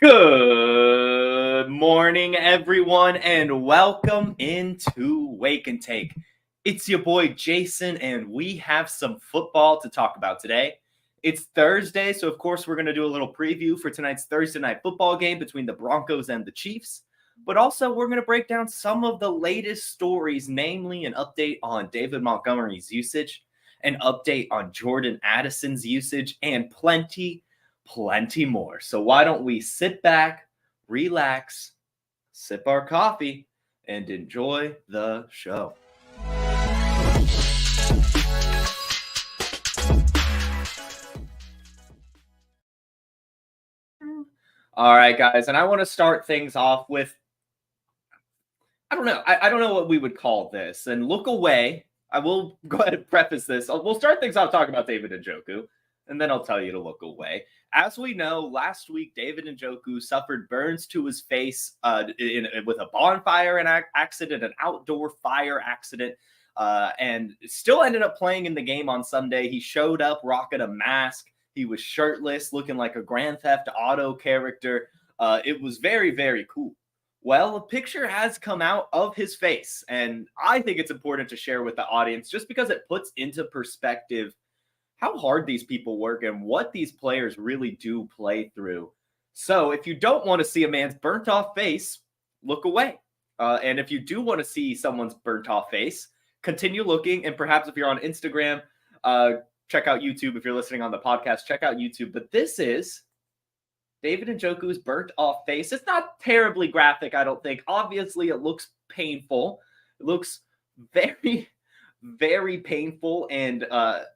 Good morning, everyone, and welcome into Wake and Take. It's your boy Jason, and we have some football to talk about today. It's Thursday, so of course we're going to do a little preview for tonight's Thursday night football game between the Broncos and the Chiefs. But also, we're going to break down some of the latest stories, namely an update on David Montgomery's usage, an update on Jordan Addison's usage, and plenty more. So why don't we sit back, relax, sip our coffee, and enjoy the show. All right, guys, and I want to start things off with, I don't know what we would call this, and look away. I will go ahead and preface this. We'll start things off talking about David Njoku, and then I'll tell you to look away. As we know, last week, David Njoku suffered burns to his face with a bonfire accident, an outdoor fire accident, and still ended up playing in the game on Sunday. He showed up rocking a mask. He was shirtless, looking like a Grand Theft Auto character. It was very, very cool. Well, a picture has come out of his face, and I think it's important to share with the audience just because it puts into perspective how hard these people work and what these players really do play through. So if you don't want to see a man's burnt off face, look away. And if you do want to see someone's burnt off face, continue looking. And perhaps if you're on Instagram, check out YouTube. If you're listening on the podcast, check out YouTube. But this is David Njoku's burnt off face. It's not terribly graphic, I don't think. Obviously, it looks painful. It looks very painful, and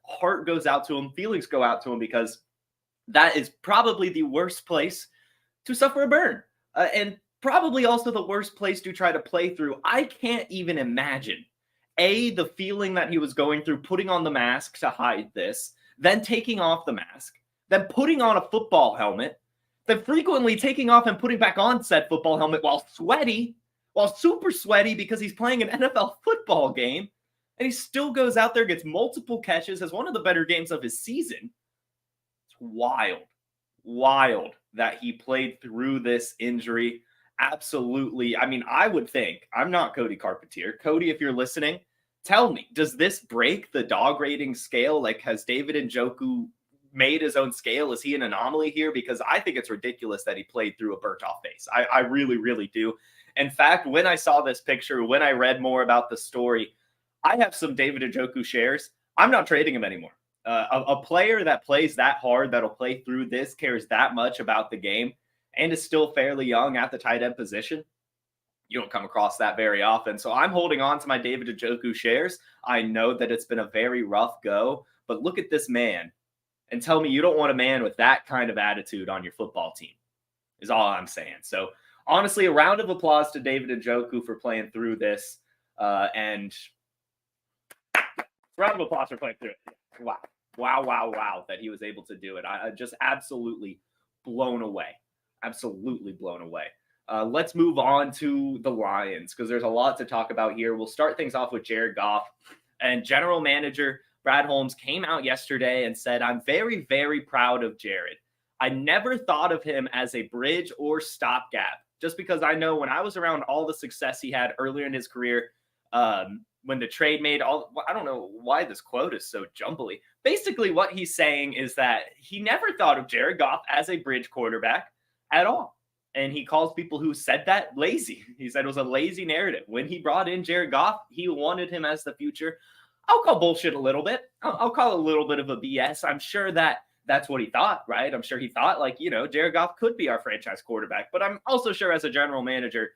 heart goes out to him, feelings go out to him, because that is probably the worst place to suffer a burn, and probably also the worst place to try to play through. I can't even imagine the feeling that he was going through, putting on the mask to hide this, then taking off the mask, then putting on a football helmet, then frequently taking off and putting back on said football helmet while super sweaty because he's playing an NFL football game. And he still goes out there, gets multiple catches, has one of the better games of his season. It's wild that he played through this injury. Absolutely. I mean, I would think, I'm not Cody Carpentier. Cody, if you're listening, tell me, does this break the dog rating scale? Like, has David Njoku made his own scale? Is he an anomaly here? Because I think it's ridiculous that he played through a burnt-off face. I really do. In fact, when I saw this picture, when I read more about the story, I have some David Njoku shares. I'm not trading him anymore. A player that plays that hard, that'll play through this, cares that much about the game, and is still fairly young at the tight end position. You don't come across that very often. So I'm holding on to my David Njoku shares. I know that it's been a very rough go, but look at this man and tell me you don't want a man with that kind of attitude on your football team, is all I'm saying. So honestly, a round of applause to David Njoku for playing through this, and round of applause for playing through it. Wow, that he was able to do it. I just absolutely blown away. Let's move on to the Lions, because there's a lot to talk about here. We'll start things off with Jared Goff. And general manager Brad Holmes came out yesterday and said, I'm very, very proud of Jared. I never thought of him as a bridge or stopgap, just because I know when I was around all the success he had earlier in his career, when the trade made I don't know why this quote is so jumbly. Basically, what he's saying is that he never thought of Jared Goff as a bridge quarterback at all. And he calls people who said that lazy. He said it was a lazy narrative. When he brought in Jared Goff, he wanted him as the future. I'll call bullshit a little bit. I'll call it a little bit of a BS. I'm sure that's what he thought, right? I'm sure he thought, Jared Goff could be our franchise quarterback. But I'm also sure as a general manager,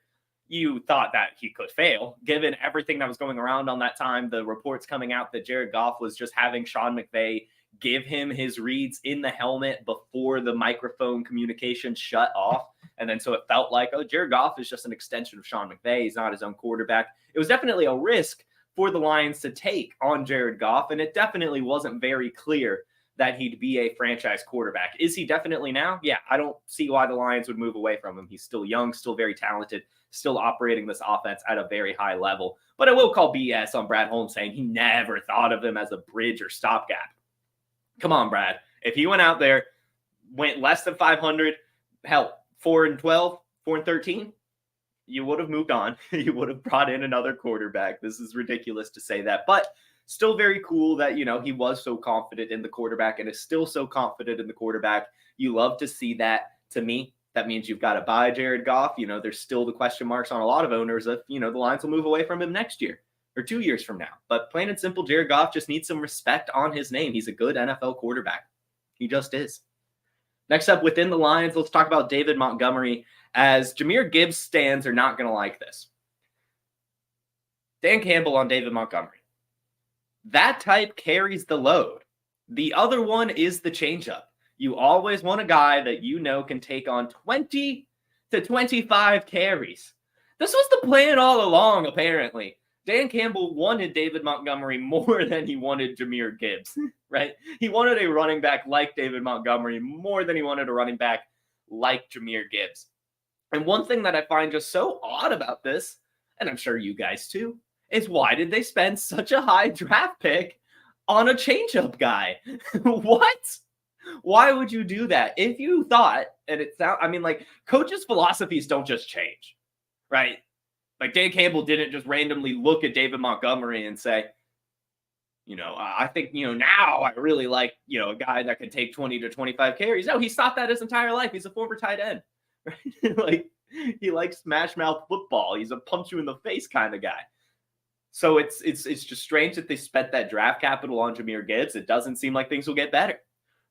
you thought that he could fail, given everything that was going around on that time. The reports coming out that Jared Goff was just having Sean McVay give him his reads in the helmet before the microphone communication shut off. And then so it felt like, Jared Goff is just an extension of Sean McVay. He's not his own quarterback. It was definitely a risk for the Lions to take on Jared Goff, and it definitely wasn't very clear that he'd be a franchise quarterback. Is he definitely now? Yeah, I don't see why the Lions would move away from him. He's still young, still very talented, still operating this offense at a very high level. But I will call BS on Brad Holmes saying he never thought of him as a bridge or stopgap. Come on, Brad. If he went out there, went less than 500, hell, 4-12, 4-13, you would have moved on. You would have brought in another quarterback. This is ridiculous to say that, but still very cool that, he was so confident in the quarterback and is still so confident in the quarterback. You love to see that. To me, that means you've got to buy Jared Goff. There's still the question marks on a lot of owners if, the Lions will move away from him next year or 2 years from now. But plain and simple, Jared Goff just needs some respect on his name. He's a good NFL quarterback. He just is. Next up, within the Lions, let's talk about David Montgomery, as Jahmyr Gibbs stands are not going to like this. Dan Campbell on David Montgomery. That type carries the load. The other one is the changeup. You always want a guy that can take on 20 to 25 carries. This was the plan all along, apparently. Dan Campbell wanted David Montgomery more than he wanted Jahmyr Gibbs, right? He wanted a running back like David Montgomery more than he wanted a running back like Jahmyr Gibbs. And one thing that I find just so odd about this, and I'm sure you guys too, is why did they spend such a high draft pick on a changeup guy? What? Why would you do that? If you thought, and coaches' philosophies don't just change, right? Like Dan Campbell didn't just randomly look at David Montgomery and say, I think, now I really like, a guy that can take 20 to 25 carries. No, he's thought that his entire life. He's a former tight end, right? He likes smash mouth football. He's a punch you in the face kind of guy. So it's just strange that they spent that draft capital on Jahmyr Gibbs. It doesn't seem like things will get better.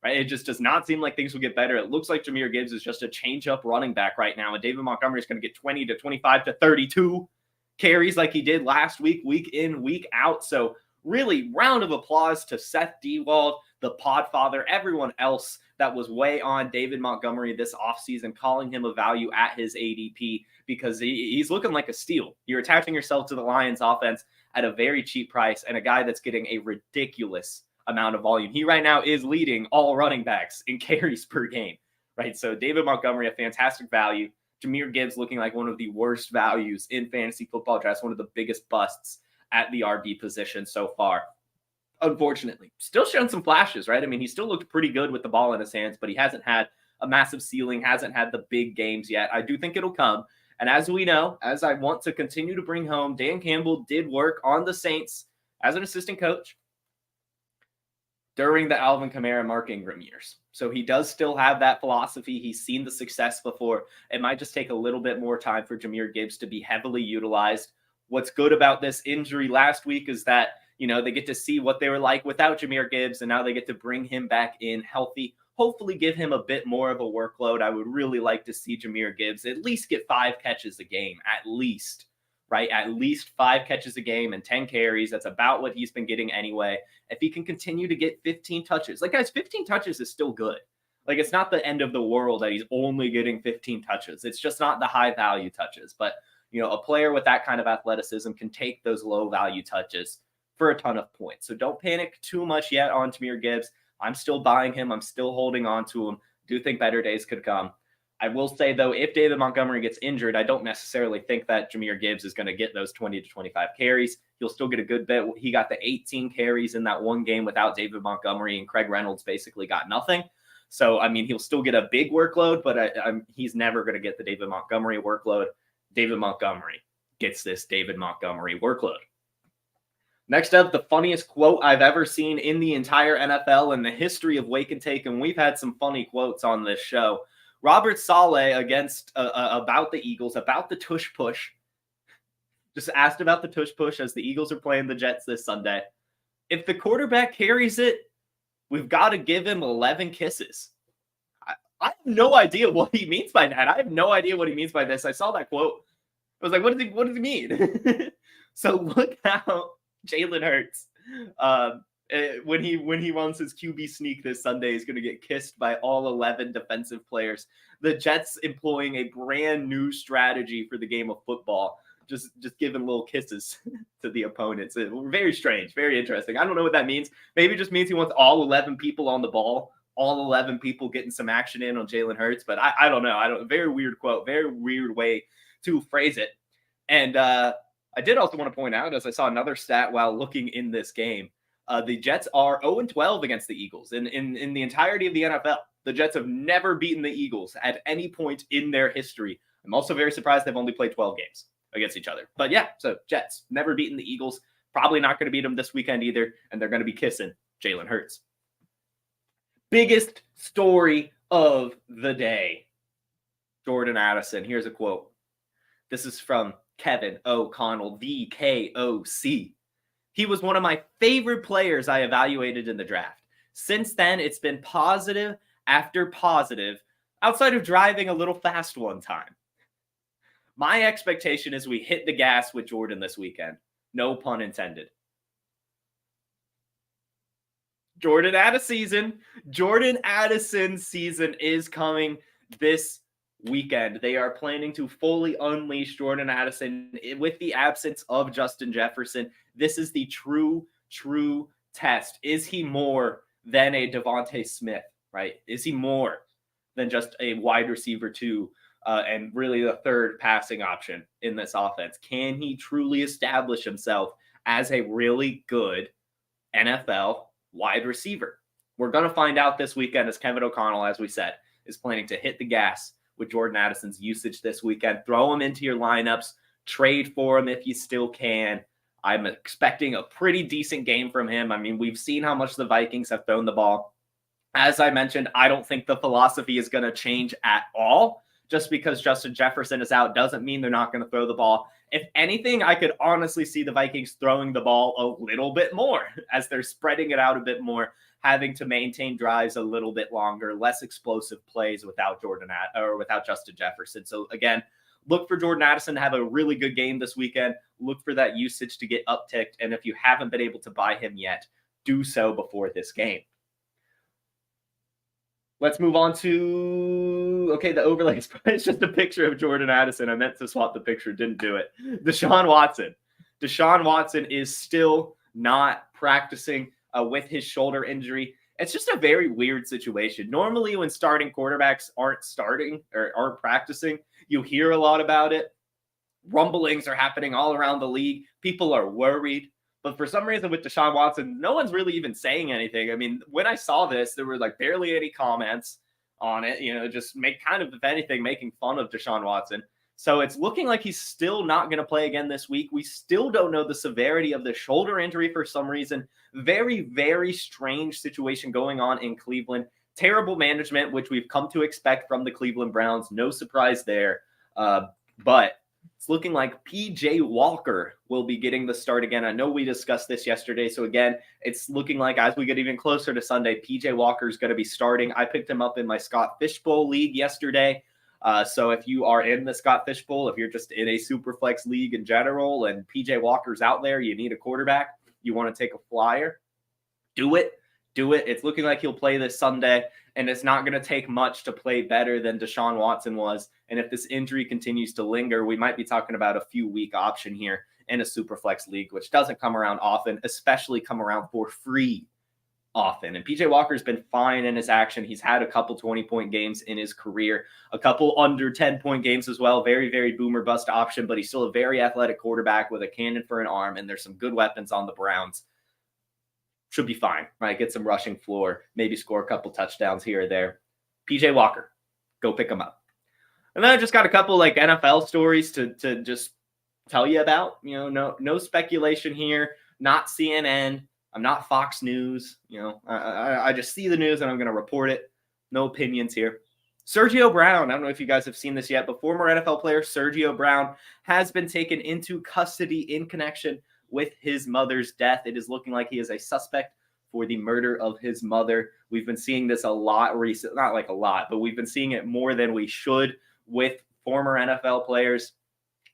Right? It just does not seem like things will get better. It looks like Jahmyr Gibbs is just a change-up running back right now, and David Montgomery is going to get 20 to 25 to 32 carries like he did last week, week in, week out. So really, round of applause to Seth Dewald, the podfather, everyone else that was way on David Montgomery this offseason, calling him a value at his ADP because he's looking like a steal. You're attaching yourself to the Lions offense at a very cheap price and a guy that's getting a ridiculous amount of volume. He right now is leading all running backs in carries per game, right? So David Montgomery, a fantastic value. Jahmyr Gibbs looking like one of the worst values in fantasy football drafts, one of the biggest busts at the RB position so far. Unfortunately, still showing some flashes, right? He still looked pretty good with the ball in his hands, but he hasn't had a massive ceiling, hasn't had the big games yet. I do think it'll come. And as we know, as I want to continue to bring home, Dan Campbell did work on the Saints as an assistant coach during the Alvin Kamara, Mark Ingram years. So he does still have that philosophy. He's seen the success before. It might just take a little bit more time for Jahmyr Gibbs to be heavily utilized. What's good about this injury last week is that, they get to see what they were like without Jahmyr Gibbs, and now they get to bring him back in healthy, hopefully give him a bit more of a workload. I would really like to see Jahmyr Gibbs at least get 5 catches a game, at least. Right? At least 5 catches a game and 10 carries. That's about what he's been getting anyway. If he can continue to get 15 touches, guys, 15 touches is still good. It's not the end of the world that he's only getting 15 touches. It's just not the high value touches. But, a player with that kind of athleticism can take those low value touches for a ton of points. So don't panic too much yet on Jahmyr Gibbs. I'm still buying him. I'm still holding on to him. Do think better days could come. I will say, though, if David Montgomery gets injured, I don't necessarily think that Jahmyr Gibbs is going to get those 20 to 25 carries. He'll still get a good bit. He got the 18 carries in that one game without David Montgomery, and Craig Reynolds basically got nothing. So, he'll still get a big workload, but he's never going to get the David Montgomery workload. David Montgomery gets this David Montgomery workload. Next up, the funniest quote I've ever seen in the entire NFL in the history of Wake and Take, and we've had some funny quotes on this show. Robert Saleh about the Eagles, about the tush push. Just asked about the tush push as the Eagles are playing the Jets this Sunday. If the quarterback carries it, we've got to give him 11 kisses. I have no idea what he means by that. I have no idea what he means by this. I saw that quote. I was like, what does he mean? So look how Jalen Hurts, when he runs his QB sneak this Sunday, he's going to get kissed by all 11 defensive players. The Jets employing a brand new strategy for the game of football, just giving little kisses to the opponents. Very strange, very interesting. I don't know what that means. Maybe it just means he wants all 11 people on the ball, all 11 people getting some action in on Jalen Hurts. But I don't know. Very weird quote, very weird way to phrase it. And I did also want to point out, as I saw another stat while looking in this game, the Jets are 0-12 against the Eagles in the entirety of the NFL. The Jets have never beaten the Eagles at any point in their history. I'm also very surprised they've only played 12 games against each other. But yeah, so Jets never beaten the Eagles. Probably not going to beat them this weekend either. And they're going to be kissing Jalen Hurts. Biggest story of the day. Jordan Addison. Here's a quote. This is from Kevin O'Connell, the KOC. He was one of my favorite players I evaluated in the draft. Since then, it's been positive after positive, outside of driving a little fast one time. My expectation is we hit the gas with Jordan this weekend. No pun intended. Jordan Addison season is coming this weekend. They are planning to fully unleash Jordan Addison with the absence of Justin Jefferson. This is the true test. Is he more than a Devontae Smith, right? Is he more than just a wide receiver 2 and really the third passing option in this offense? Can he truly establish himself as a really good NFL wide receiver? We're going to find out this weekend, as Kevin O'Connell, as we said, is planning to hit the gas with Jordan Addison's usage this weekend. Throw him into your lineups. Trade for him if you still can. I'm expecting a pretty decent game from him. I mean, we've seen how much the Vikings have thrown the ball. As I mentioned, I don't think the philosophy is going to change at all. Just because Justin Jefferson is out doesn't mean they're not going to throw the ball. If anything, I could honestly see the Vikings throwing the ball a little bit more as they're spreading it out a bit more, having to maintain drives a little bit longer, less explosive plays without Justin Jefferson. So again, look for Jordan Addison to have a really good game this weekend. Look for that usage to get upticked. And if you haven't been able to buy him yet, do so before this game. Let's move on to, the overlay. It's just a picture of Jordan Addison. I meant to swap the picture, didn't do it. Deshaun Watson. Deshaun Watson is still not practicing with his shoulder injury. It's just a very weird situation. Normally when starting quarterbacks aren't practicing, you hear a lot about it. Rumblings are happening all around the league. People are worried. But for some reason with Deshaun Watson, no one's really even saying anything. I mean, when I saw this, there were barely any comments on it, just if anything, making fun of Deshaun Watson. So it's looking like he's still not going to play again this week. We still don't know the severity of the shoulder injury for some reason. Very, very strange situation going on in Cleveland. Terrible management, which we've come to expect from the Cleveland Browns. No surprise there. But it's looking like P.J. Walker will be getting the start again. I know we discussed this yesterday. So again, it's looking like as we get even closer to Sunday, P.J. Walker is going to be starting. I picked him up in my Scott Fishbowl league yesterday. So if you are in the Scott Fishbowl, if you're just in a Superflex league in general and P.J. Walker's out there, you need a quarterback, you want to take a flyer, do it. It's looking like he'll play this Sunday, and it's not going to take much to play better than Deshaun Watson was. And if this injury continues to linger, we might be talking about a few week option here in a Superflex league, which doesn't come around often, especially come around for free often. And PJ Walker's been fine in his action. He's had a couple 20-point games in his career, a couple under 10-point games as well. Very, very boomer bust option, but he's still a very athletic quarterback with a cannon for an arm, and there's some good weapons on the Browns. Should be fine, right? Get some rushing floor, maybe score a couple touchdowns here or there. PJ Walker, go pick him up. And then I just got a couple NFL stories to just tell you about. No speculation here, not CNN. I'm not Fox News. I just see the news and I'm going to report it. No opinions here. Sergio Brown, I don't know if you guys have seen this yet, but former NFL player Sergio Brown has been taken into custody in connection with his mother's death. It is looking like he is a suspect for the murder of his mother. We've been seeing this a lot recently, not a lot, but we've been seeing it more than we should with former NFL players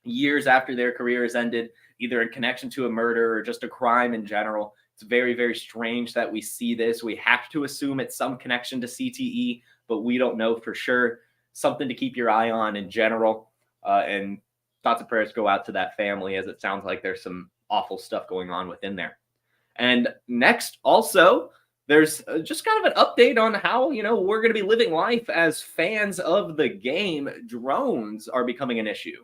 years after their career has ended, either in connection to a murder or just a crime in general. It's very, very strange that we see this. We have to assume it's some connection to CTE, but we don't know for sure. Something to keep your eye on in general. And thoughts and prayers go out to that family, as it sounds like there's some awful stuff going on within there. And next, also, there's just kind of an update on how, we're going to be living life as fans of the game. Drones are becoming an issue.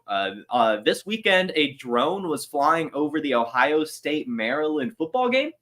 This weekend, a drone was flying over the Ohio State-Maryland football game,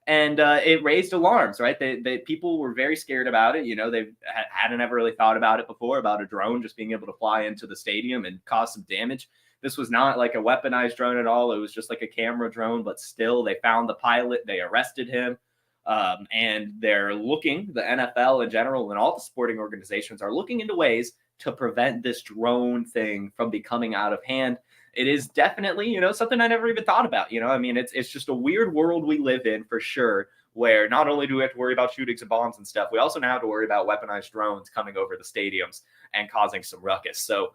And it raised alarms, right? People were very scared about it. They hadn't ever really thought about it before, about a drone just being able to fly into the stadium and cause some damage. This was not like a weaponized drone at all. It was just like a camera drone, but still they found the pilot, they arrested him. And they're looking, the NFL in general and all the sporting organizations are looking into ways to prevent this drone thing from becoming out of hand. It is definitely, something I never even thought about. It's just a weird world we live in for sure, where not only do we have to worry about shootings and bombs and stuff, we also now have to worry about weaponized drones coming over the stadiums and causing some ruckus. So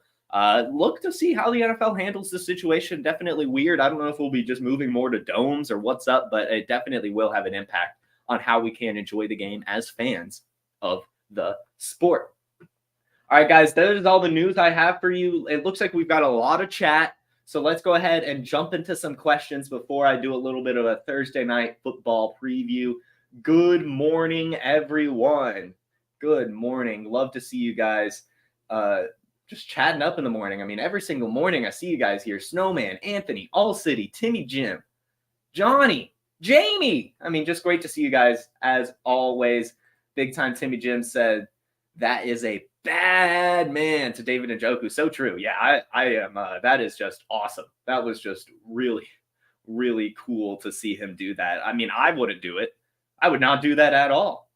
look to see how the NFL handles this situation. Definitely weird. I don't know if we'll be just moving more to domes or what's up, but it definitely will have an impact on how we can enjoy the game as fans of the sport. All right, guys, that is all the news I have for you. It looks like we've got a lot of chat. So let's go ahead and jump into some questions before I do a little bit of a Thursday night football preview. Good morning, everyone. Good morning. Love to see you guys just chatting up in the morning. Every single morning I see you guys here. Snowman, Anthony, All City, Timmy Jim, Johnny, Jamie. Just great to see you guys as always. Big time Timmy Jim said, that is a bad man to David Njoku. So true. Yeah, I am. That is just awesome. That was just really, really cool to see him do that. I wouldn't do it. I would not do that at all.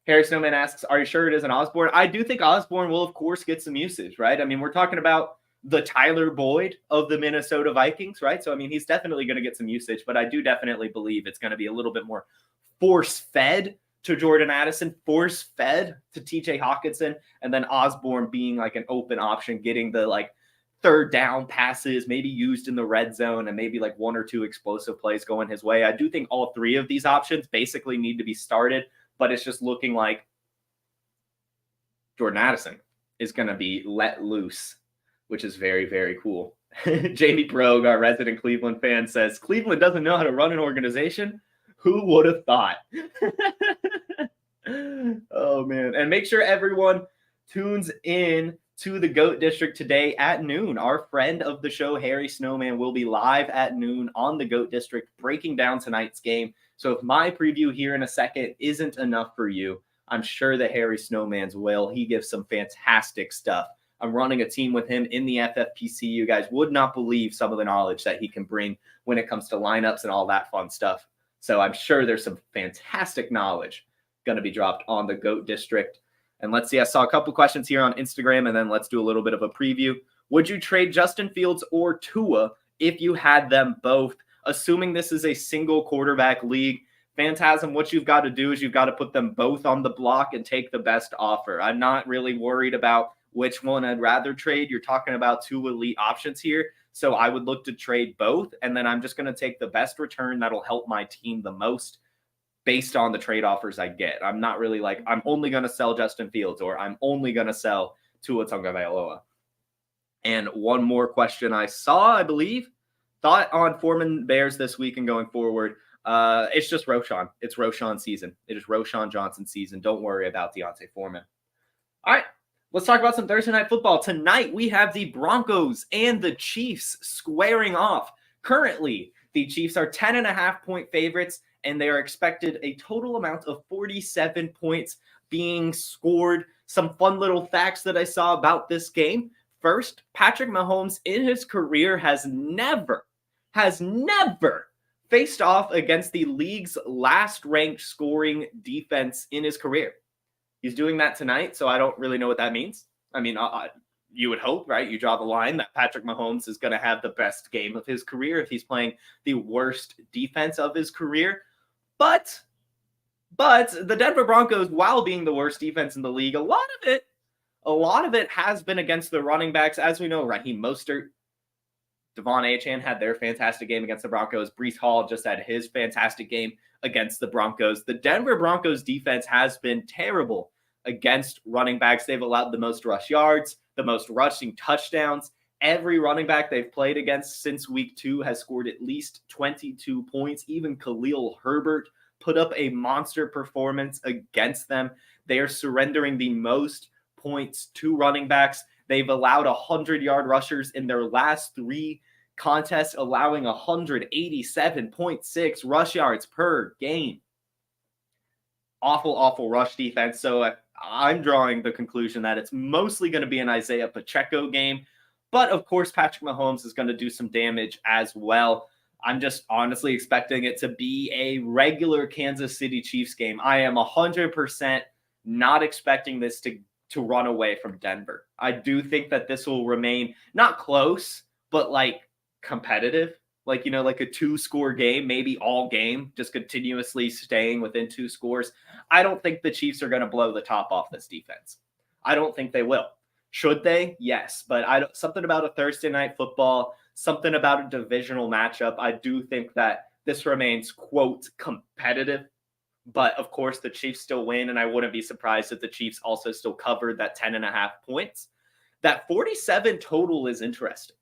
Harry Snowman asks, are you sure it isn't Osborne? I do think Osborne will, of course, get some usage, right? We're talking about the Tyler Boyd of the Minnesota Vikings, right? So, he's definitely going to get some usage, but I do definitely believe it's going to be a little bit more force-fed to Jordan Addison, force-fed to TJ Hawkinson, and then Osborne being like an open option, getting the third down passes, maybe used in the red zone, and maybe one or two explosive plays going his way. I do think all three of these options basically need to be started, but it's just looking like Jordan Addison is going to be let loose, which is very, very cool. Jamie Brogue, our resident Cleveland fan, says, Cleveland doesn't know how to run an organization? Who would have thought? Oh, man. And make sure everyone tunes in to the GOAT District today at noon. Our friend of the show, Harry Snowman, will be live at noon on the GOAT District breaking down tonight's game. So if my preview here in a second isn't enough for you, I'm sure that Harry Snowman's will. He gives some fantastic stuff. I'm running a team with him in the FFPC. You guys would not believe some of the knowledge that he can bring when it comes to lineups and all that fun stuff. So I'm sure there's some fantastic knowledge going to be dropped on the GOAT District. And let's see, I saw a couple questions here on Instagram, and then let's do a little bit of a preview. Would you trade Justin Fields or Tua if you had them both? Assuming this is a single quarterback league, Phantasm, what you've got to do is you've got to put them both on the block and take the best offer. I'm not really worried about which one I'd rather trade. You're talking about two elite options here. So I would look to trade both, and then I'm just going to take the best return that'll help my team the most based on the trade offers I get. I'm not really I'm only going to sell Justin Fields or I'm only going to sell Tua Tagovailoa. And one more question I saw, I believe, thought on Foreman Bears this week and going forward. It's just Roschon. It's Roschon season. It is Roschon Johnson season. Don't worry about Deontay Foreman. All right. Let's talk about some Thursday night football. Tonight, we have the Broncos and the Chiefs squaring off. Currently, the Chiefs are 10.5-point favorites, and they are expected a total amount of 47 points being scored. Some fun little facts that I saw about this game. First, Patrick Mahomes in his career has never faced off against the league's last-ranked scoring defense in his career. He's doing that tonight, so I don't really know what that means. You would hope, right? You draw the line that Patrick Mahomes is going to have the best game of his career if he's playing the worst defense of his career. But the Denver Broncos, while being the worst defense in the league, a lot of it has been against the running backs. As we know, Raheem Mostert, Devon Achane had their fantastic game against the Broncos. Breece Hall just had his fantastic game against the Broncos. The Denver Broncos defense has been terrible against running backs. They've allowed the most rush yards, the most rushing touchdowns. Every running back they've played against since week 2 has scored at least 22 points. Even Khalil Herbert put up a monster performance against them. They are surrendering the most points to running backs. They've allowed 100-yard rushers in their last 3 contests, allowing 187.6 rush yards per game. awful rush defense. So I'm drawing the conclusion that it's mostly going to be an Isaiah Pacheco game. But of course, Patrick Mahomes is going to do some damage as well. I'm just honestly expecting it to be a regular Kansas City Chiefs game. I am 100% not expecting this to run away from Denver. I do think that this will remain not close, but like competitive. Like, like a 2-score game, maybe all game, just continuously staying within 2 scores. I don't think the Chiefs are going to blow the top off this defense. I don't think they will. Should they? Yes. But something about a Thursday night football, something about a divisional matchup, I do think that this remains, quote, competitive. But of course, the Chiefs still win, and I wouldn't be surprised if the Chiefs also still covered that 10.5 points. That 47 total is interesting.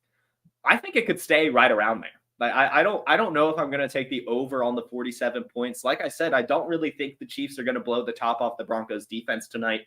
I think it could stay right around there. Like I don't know if I'm going to take the over on the 47 points. Like I said, I don't really think the Chiefs are going to blow the top off the Broncos defense tonight.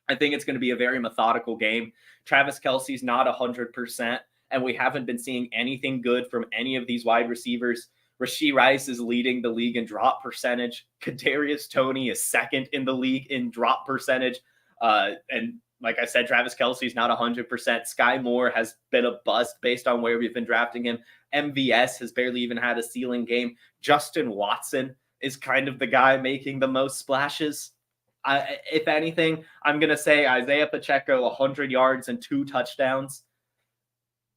I think it's going to be a very methodical game. Travis Kelce's not 100%, and we haven't been seeing anything good from any of these wide receivers. Rashee Rice is leading the league in drop percentage. Kadarius Toney is second in the league in drop percentage. And like I said, Travis Kelce's not 100%. Sky Moore has been a bust based on where we've been drafting him. MVS has barely even had a ceiling game. Justin Watson is kind of the guy making the most splashes. If anything, I'm going to say Isaiah Pacheco, 100 yards and 2 touchdowns.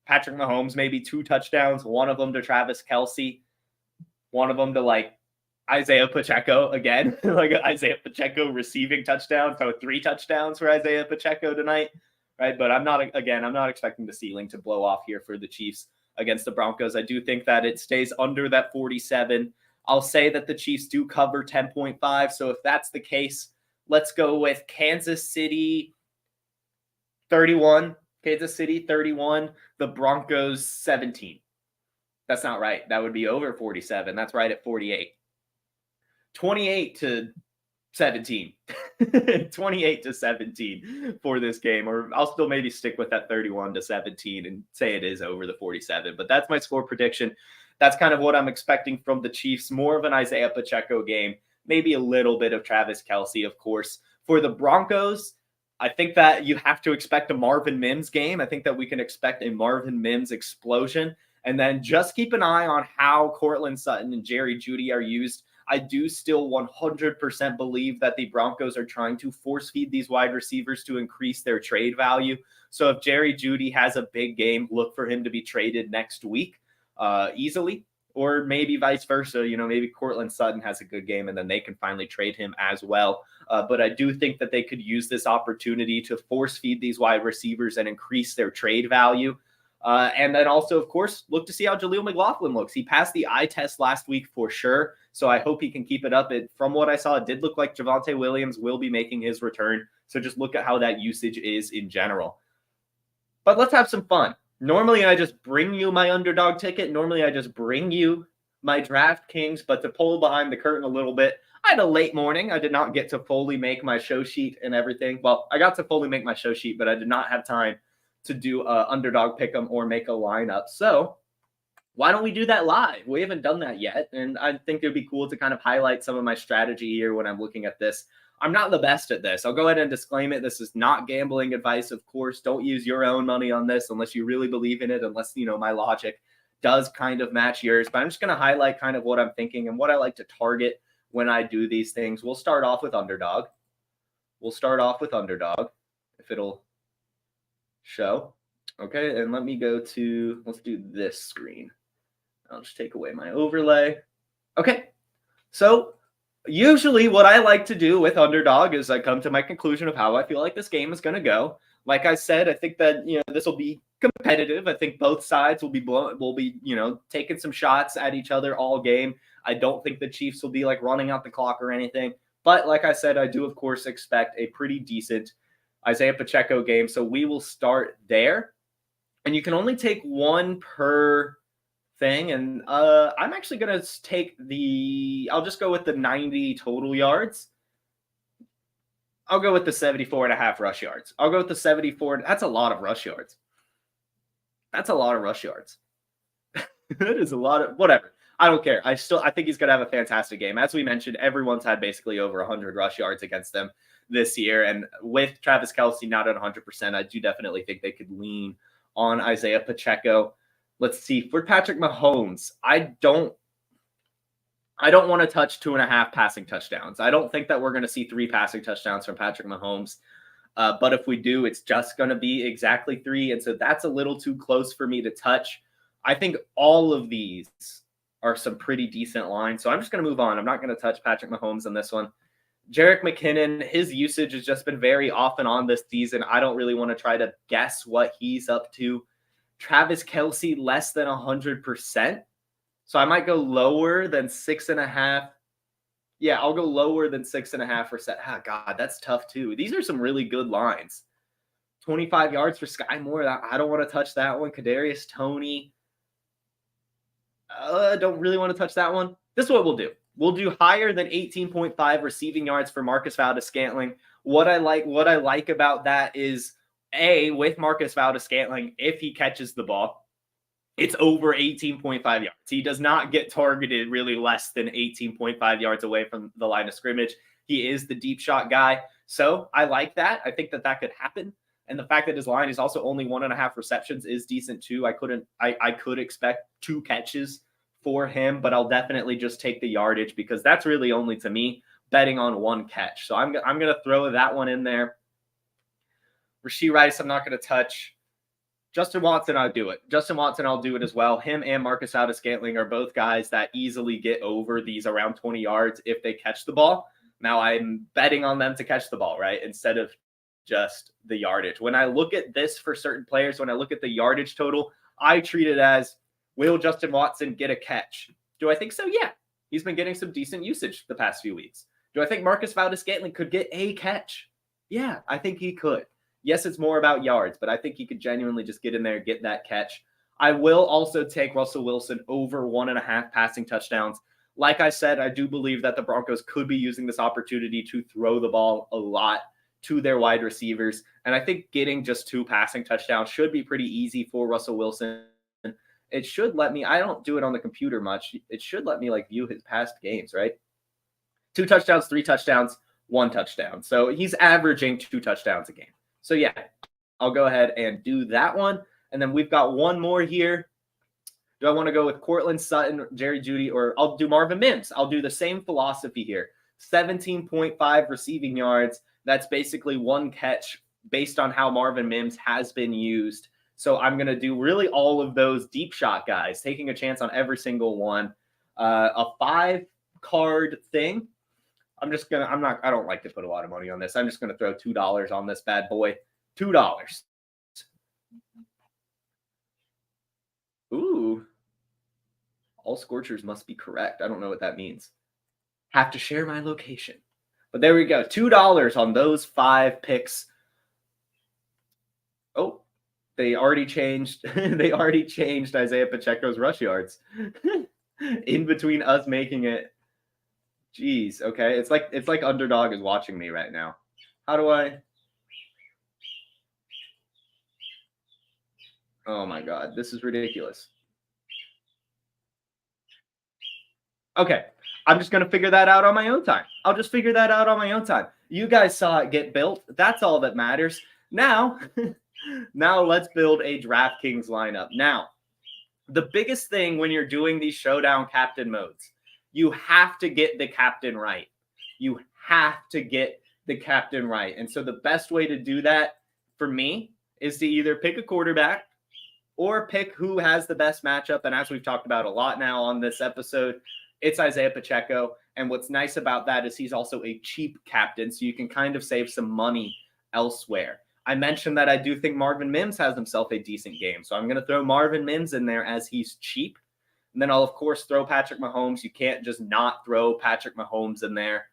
Patrick Mahomes, maybe 2 touchdowns, one of them to Travis Kelce, one of them to Isaiah Pacheco again, like Isaiah Pacheco receiving touchdown. So 3 touchdowns for Isaiah Pacheco tonight, right? But I'm not expecting the ceiling to blow off here for the Chiefs against the Broncos. I do think that it stays under that 47. I'll say that the Chiefs do cover 10.5. So if that's the case, let's go with Kansas City 31, the Broncos 17. That's not right. That would be over 47. That's right at 48. 28-17. 28-17 for this game. Or I'll still maybe stick with that 31-17 and say it is over the 47. But that's my score prediction. That's kind of what I'm expecting from the Chiefs. More of an Isaiah Pacheco game. Maybe a little bit of Travis Kelce, of course. For the Broncos, I think that you have to expect a Marvin Mims game. I think that we can expect a Marvin Mims explosion. And then just keep an eye on how Courtland Sutton and Jerry Jeudy are used. I do still 100% believe that the Broncos are trying to force feed these wide receivers to increase their trade value. So if Jerry Jeudy has a big game, look for him to be traded next week easily. Or maybe vice versa, maybe Courtland Sutton has a good game and then they can finally trade him as well. But I do think that they could use this opportunity to force feed these wide receivers and increase their trade value. And then also, of course, look to see how Jaleel McLaughlin looks. He passed the eye test last week for sure, so I hope he can keep it up. From what I saw, it did look like Javonte Williams will be making his return, so just look at how that usage is in general. But let's have some fun. Normally, I just bring you my underdog ticket. Normally, I just bring you my DraftKings, but to pull behind the curtain a little bit, I had a late morning. I did not get to fully make my show sheet and everything. Well, I got to fully make my show sheet, but I did not have time to do underdog pick'em or make a lineup. So why don't we do that live? We haven't done that yet. And I think it'd be cool to kind of highlight some of my strategy here when I'm looking at this. I'm not the best at this. I'll go ahead and disclaim it. This is not gambling advice, of course. Don't use your own money on this unless you really believe in it, unless, my logic does kind of match yours. But I'm just going to highlight kind of what I'm thinking and what I like to target when I do these things. We'll start off with underdog. If it'll show. Okay, and let me let's do this screen. I'll just take away my overlay. Okay, so usually what I like to do with underdog is I come to my conclusion of how I feel like this game is going to go. Like I said, I think that, this will be competitive. I think both sides will be taking some shots at each other all game. I don't think the Chiefs will be running out the clock or anything. But like I said, I do, of course, expect a pretty decent Isaiah Pacheco game. So we will start there. And you can only take one per thing. And I'm actually going to take I'll just go with the 90 total yards. I'll go with the 74.5 rush yards. I'll go with the 74. That's a lot of rush yards. That is a lot of, whatever. I don't care. I think he's going to have a fantastic game. As we mentioned, everyone's had basically over 100 rush yards against them this year. And with Travis Kelce not at 100%, I do definitely think they could lean on Isaiah Pacheco. Let's see. For Patrick Mahomes, I don't want to touch 2.5 passing touchdowns. I don't think that we're going to see 3 passing touchdowns from Patrick Mahomes. But if we do, it's just going to be exactly 3. And so that's a little too close for me to touch. I think all of these are some pretty decent lines. So I'm just going to move on. I'm not going to touch Patrick Mahomes on this one. Jerick McKinnon, his usage has just been very off and on this season. I don't really want to try to guess what he's up to. Travis Kelce, less than 100%. So I might go lower than 6.5. Yeah, I'll go lower than 6.5%. Ah, God, that's tough too. These are some really good lines. 25 yards for Sky Moore. I don't want to touch that one. Kadarius Toney. Don't really want to touch that one. This is what we'll do. We'll do higher than 18.5 receiving yards for Marcus Valdes-Scantling. What I like about that is, with Marcus Valdes-Scantling, if he catches the ball, it's over 18.5 yards. He does not get targeted really less than 18.5 yards away from the line of scrimmage. He is the deep shot guy. So I like that. I think that could happen. And the fact that his line is also only 1.5 receptions is decent too. I could expect 2 catches for him, but I'll definitely just take the yardage because that's really only, to me, betting on 1 catch. So I'm going to throw that one in there. Rashee Rice, I'm not going to touch. Justin Watson, I'll do it. Justin Watson, I'll do it as well. Him and Marcus Valdes-Scantling are both guys that easily get over these around 20 yards if they catch the ball. Now I'm betting on them to catch the ball, right? Instead of just the yardage. When I look at this for certain players, when I look at the yardage total, I treat it as, will Justin Watson get a catch? Do I think so? Yeah. He's been getting some decent usage the past few weeks. Do I think Marcus Valdes-Scantling could get a catch? Yeah, I think he could. Yes, it's more about yards, but I think he could genuinely just get in there and get that catch. I will also take Russell Wilson over 1.5 passing touchdowns. Like I said, I do believe that the Broncos could be using this opportunity to throw the ball a lot to their wide receivers. And I think getting just 2 passing touchdowns should be pretty easy for Russell Wilson. It should let me, I don't do it on the computer much. It should let me view his past games, right? 2 touchdowns, 3 touchdowns, 1 touchdown. So he's averaging 2 touchdowns a game. So yeah, I'll go ahead and do that one. And then we've got one more here. Do I want to go with Cortland Sutton, Jerry Jeudy, or I'll do Marvin Mims? I'll do the same philosophy here. 17.5 receiving yards. That's basically 1 catch based on how Marvin Mims has been used. So I'm going to do really all of those deep shot guys, taking a chance on every single one. A 5-card thing. I don't like to put a lot of money on this. I'm just going to throw $2 on this bad boy. $2. Ooh. All scorchers must be correct. I don't know what that means. Have to share my location. But there we go. $2 on those 5 picks. Oh, they already changed. They already changed Isaiah Pacheco's rush yards in between us making it. Jeez, okay. It's like Underdog is watching me right now. How do I? Oh my God, this is ridiculous. Okay, I'm just going to figure that out on my own time. I'll just figure that out on my own time. You guys saw it get built. That's all that matters. Now, let's build a DraftKings lineup. Now, the biggest thing when you're doing these showdown captain modes, you have to get the captain right. You have to get the captain right. And so the best way to do that for me is to either pick a quarterback or pick who has the best matchup. And as we've talked about a lot now on this episode, it's Isaiah Pacheco. And what's nice about that is he's also a cheap captain, so you can kind of save some money elsewhere. I mentioned that I do think Marvin Mims has himself a decent game. So I'm going to throw Marvin Mims in there as he's cheap. And then I'll, of course, throw Patrick Mahomes. You can't just not throw Patrick Mahomes in there.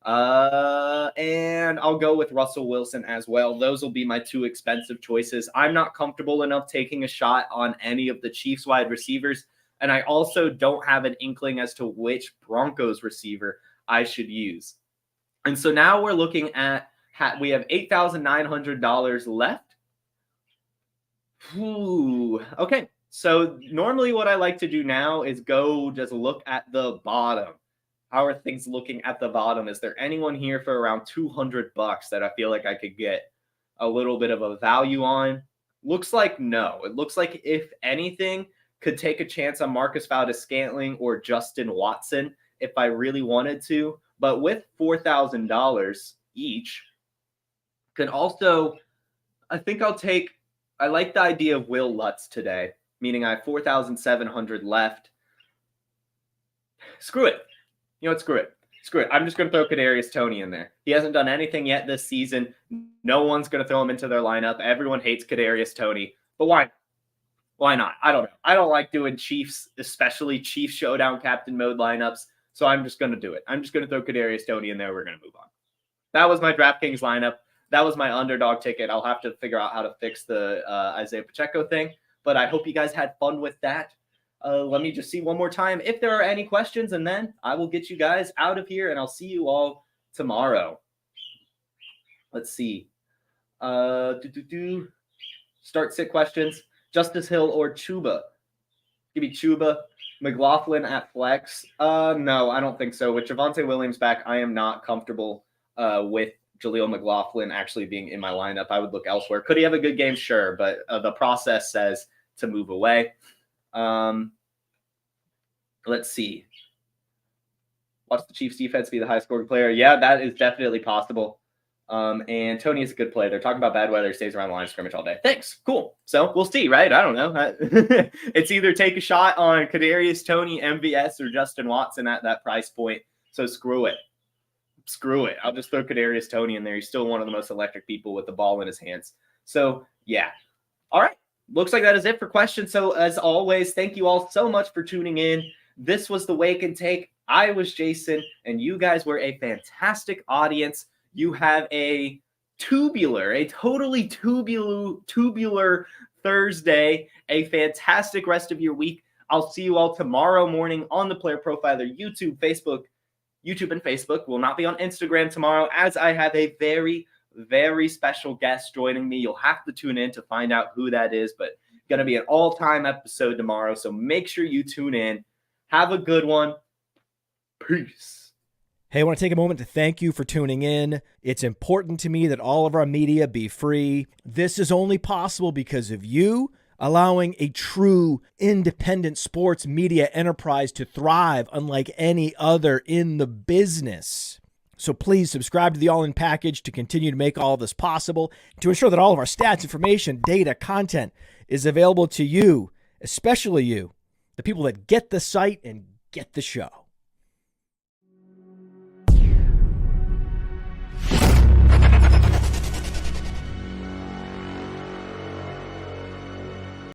And I'll go with Russell Wilson as well. Those will be my 2 expensive choices. I'm not comfortable enough taking a shot on any of the Chiefs wide receivers. And I also don't have an inkling as to which Broncos receiver I should use. And so now we're looking at, we have $8,900 left. Ooh, okay. So normally what I like to do now is go just look at the bottom. How are things looking at the bottom? Is there anyone here for around $200 that I feel like I could get a little bit of a value on? Looks like no. It looks like, if anything, could take a chance on Marcus Valdes-Scantling or Justin Watson if I really wanted to. But with $4,000 each, could also, I think I like the idea of Will Lutz today, meaning I have 4,700 left. Screw it. You know what? Screw it. Screw it. I'm just going to throw Kadarius Toney in there. He hasn't done anything yet this season. No one's going to throw him into their lineup. Everyone hates Kadarius Toney. But why? Why not? I don't know. I don't like doing Chiefs, especially Chiefs Showdown Captain Mode lineups. So I'm just going to do it. I'm just going to throw Kadarius Toney in there. We're going to move on. That was my DraftKings lineup. That was my underdog ticket. I'll have to figure out how to fix the Isaiah Pacheco thing. But I hope you guys had fun with that. Let me just see one more time if there are any questions, and then I will get you guys out of here, and I'll see you all tomorrow. Let's see. Start sit questions. Justice Hill or Chuba? Give me Chuba. McLaughlin at flex. No, I don't think so. With Javonte Williams back, I am not comfortable with Jaleel McLaughlin actually being in my lineup. I would look elsewhere. Could he have a good game? Sure, but the process says to move away. Let's see. Watch the Chiefs defense be the high scoring player. Yeah, that is definitely possible. And Tony is a good player. They're talking about bad weather. He stays around the line of scrimmage all day. Thanks. Cool. So we'll see, right? I don't know. It's either take a shot on Kadarius Toney, MVS, or Justin Watson at that price point. So screw it. Screw it. I'll just throw Kadarius Toney in there. He's still one of the most electric people with the ball in his hands. So yeah. All right. Looks like that is it for questions. So as always, thank you all so much for tuning in. This was the Wake and Take. I was Jason, and you guys were a fantastic audience. You have a totally tubular Thursday, a fantastic rest of your week. I'll see you all tomorrow morning on the Player Profiler YouTube and Facebook. Will not be on Instagram tomorrow, as I have a very, very special guest joining me. You'll have to tune in to find out who that is, but going to be an all-time episode tomorrow, so make sure you tune in. Have a good one. Peace. Hey, I want to take a moment to thank you for tuning in. It's important to me that all of our media be free. This is only possible because of you allowing a true independent sports media enterprise to thrive unlike any other in the business. So please subscribe to the All In Package to continue to make all of this possible, to ensure that all of our stats, information, data, content is available to you, especially you, the people that get the site and get the show.